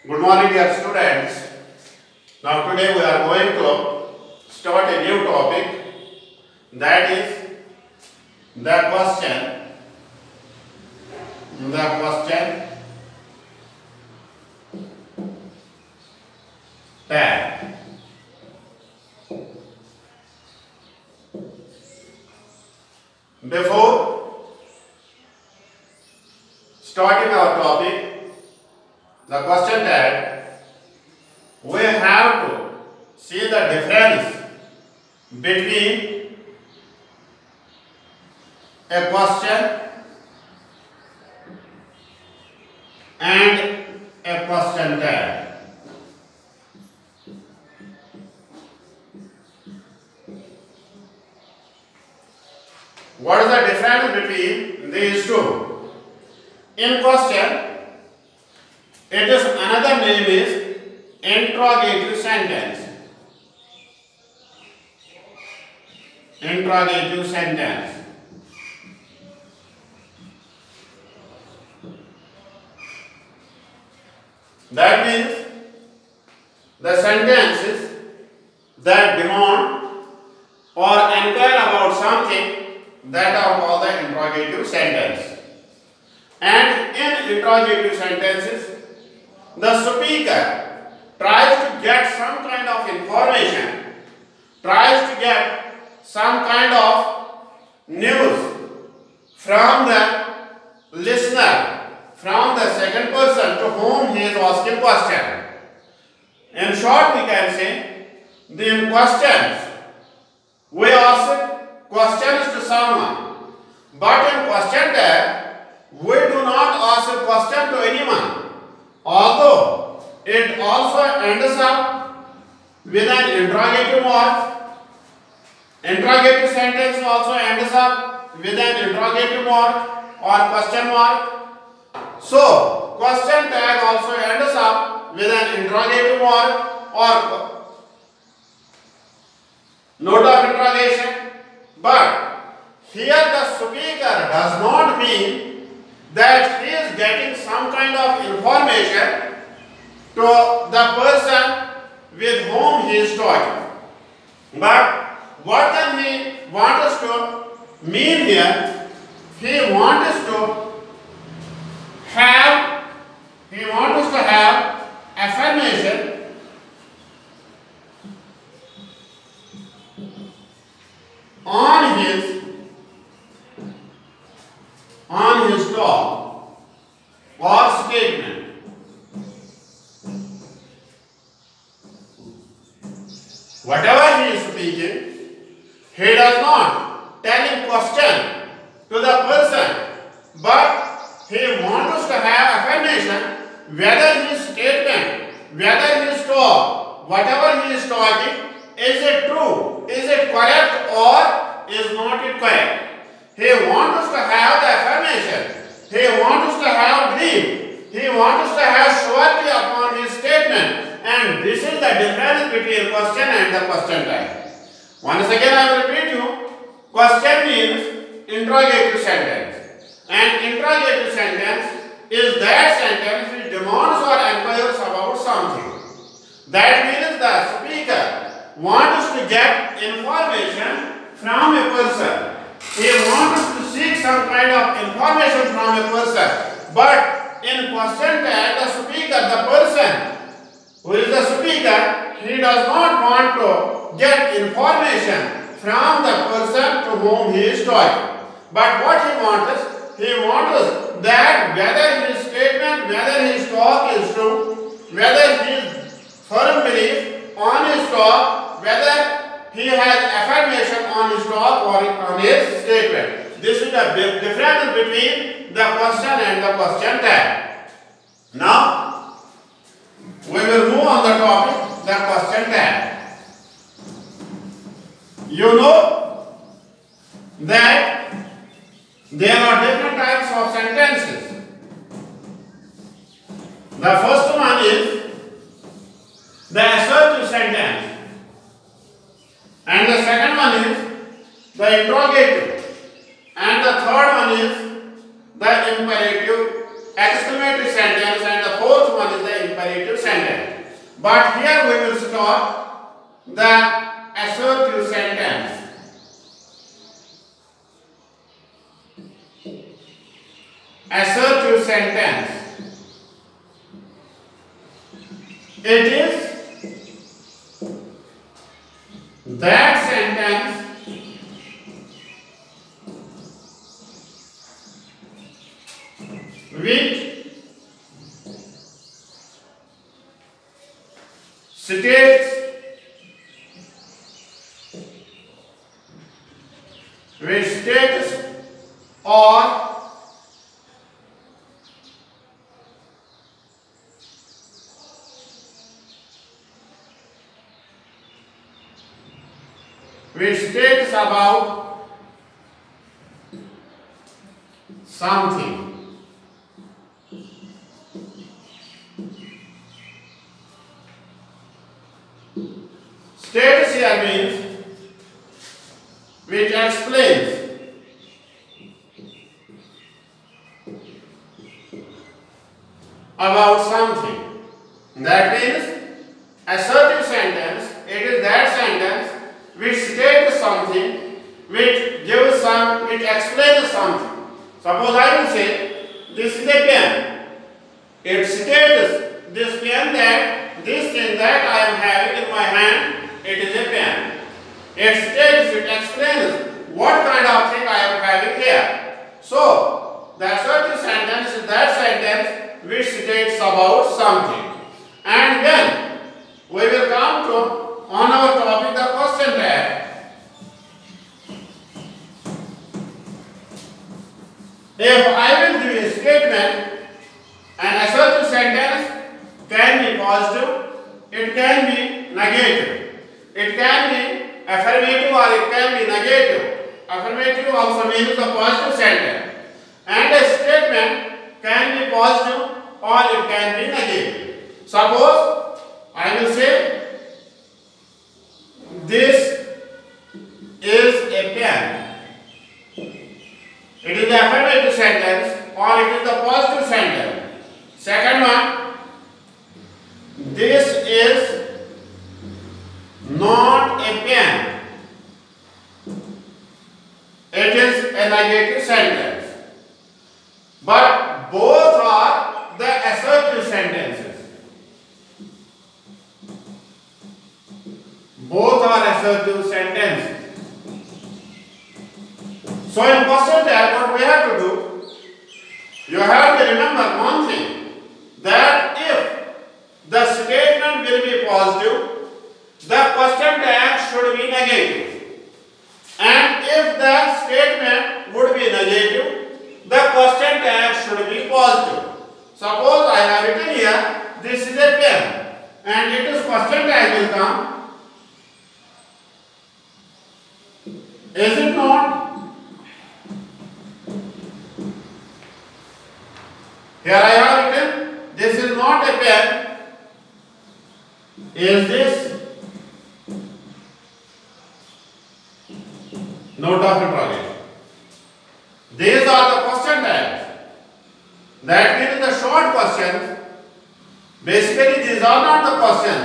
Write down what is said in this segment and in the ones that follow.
Good morning, dear students. Now today we are going to start a new topic, that is the question tag. Before starting our topic, the question tag, we have to see the difference between a question and a question tag. What is the difference between these two? In question, it is another name is interrogative sentence. Interrogative sentence. That means the sentences that demand or inquire about something, that are called the interrogative sentence. And in interrogative sentences, the speaker tries to get some kind of information, tries to get some kind of news from the listener, from the second person to whom he is asking question. In short, we can say, in questions, we ask questions to someone, but in question tag, we do not ask a question to anyone. Although it also ends up with an interrogative mark, interrogative sentence also ends up with an interrogative mark or question mark. So, question tag also ends up with an interrogative mark or note of interrogation. But here the speaker does not mean that he is getting some kind of information to the person with whom he is talking. But what can he want us to mean here? He wants us to have affirmation on his talk or statement. Whatever he is speaking, he does not tell in question to the person, but he wants us to have affirmation whether his statement, whether his talk, whatever he is talking, is it true, is it correct or is not it correct. He wants us to have the affirmation. He wants us to have belief. He wants us to have surety upon his statement. And this is the difference between question and the question tag. Once again I will repeat you. Question means interrogative sentence. And interrogative sentence is that sentence which demands or inquires about something. That means the speaker wants us to get information from a person. He wants us to seek some kind of information from a person. But in question tag, the speaker, the person who is the speaker, he does not want to get information from the person to whom he is talking. But what he wants is, he wants us that whether his statement, whether his talk is true, whether his firm belief on his talk, whether he has affirmation on his talk or on his statement. This is the difference between the question and the question tag. Now, we will move on the topic, the question tag. You know that there are different types of sentences. The first one is the assertive sentence. And the second one is the interrogative. And the third one is the imperative exclamatory sentence, and the fourth one is the imperative declarative sentence. But here we will start the assertive sentence. Assertive sentence. It is that sentence which states or which states about something. States here means which explains about something. That means assertive sentence, it is that sentence which states something, which gives which explains something. Suppose I will say, this is a pen. It states this pen that this thing that I am having in my hand, it is a pen. It states, it explains what kind of thing I am having here. So, the assertive sentence is that sentence which states about something. And then we will come to on our topic the question tag. If I will give a statement, an assertive sentence can be positive, it can be negative, it can be affirmative or it can be negative. Affirmative also means the positive sentence, and a statement can be positive or it can be negative. Suppose I will say, this is a pen. It is the affirmative sentence or it is the positive sentence. Second one, this is not a pen. It is a negative sentence. But both are the assertive sentences. Both are assertive sentences. So in question tag, what we have to do, you have to remember one thing, that if the statement will be positive, the question tag should be negative. And if the statement would be negative, the question tag should be positive. Suppose I have written here, this is a pen, and it is question tag will come. Is it not? Here I have written, this is not a pen. Is this? Note of interrogation. These are the question tags. That means the short questions. Basically, these are not the questions.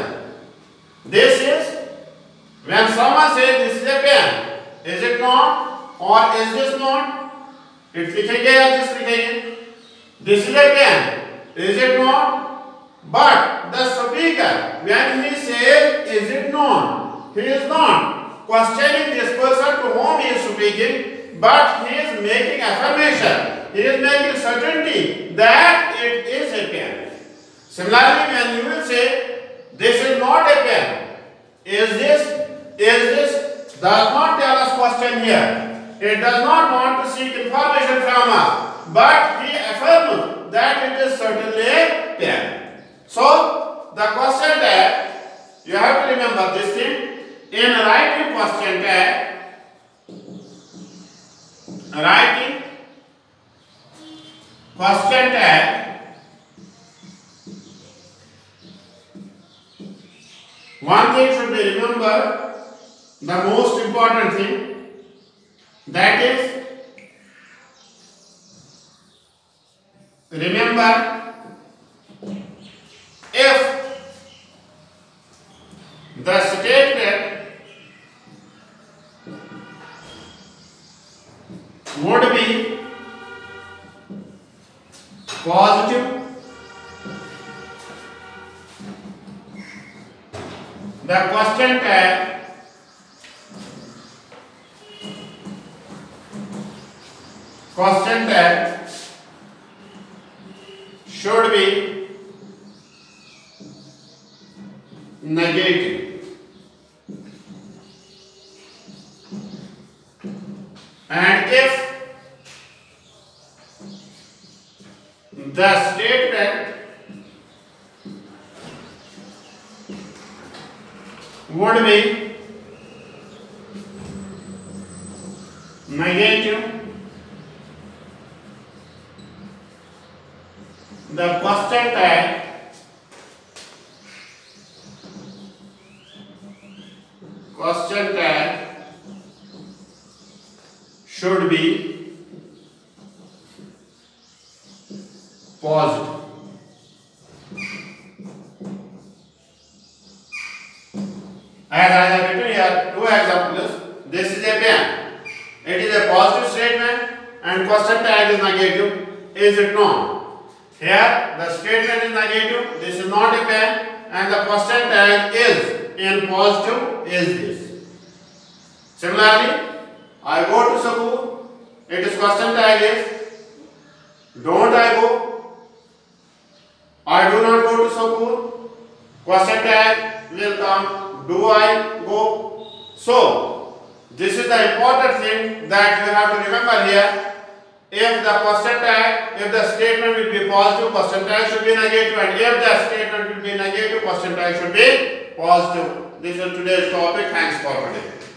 This is, when someone says this is a pen, is it not? Or is this not? It's लिखेंगे या this लिखेंगे? This is a pen. Is it not? But the speaker, when he says, is it not? He is not questioning this person to whom he is speaking, but he is making affirmation. He is making certainty that it is a pen. Similarly, when you will say, this is not a pen, is this, does not tell us question here. It does not want to seek information from us, but he affirms that it is certainly a pen. So, the question tag, you have to remember this thing. In writing question tag, one thing should be remembered, the most important thing, that is, remember, if the statement would be positive. The question tag should be negative. And if the statement would be negative, the question tag should be positive. As I have written here, two examples. This is a pen. It is a positive statement and question tag is negative. Is it not? Here the statement is negative. This is not a pen, and the question tag is in positive. Is this? Similarly, I go to school. Its question tag is don't I go? I do not go to school. Question tag will come do I go? So this is the important thing that you have to remember here. If the question tag, if the statement will be positive, question tag should be negative, and if the statement will be negative, question tag should be positive. This is today's topic. Thanks for today.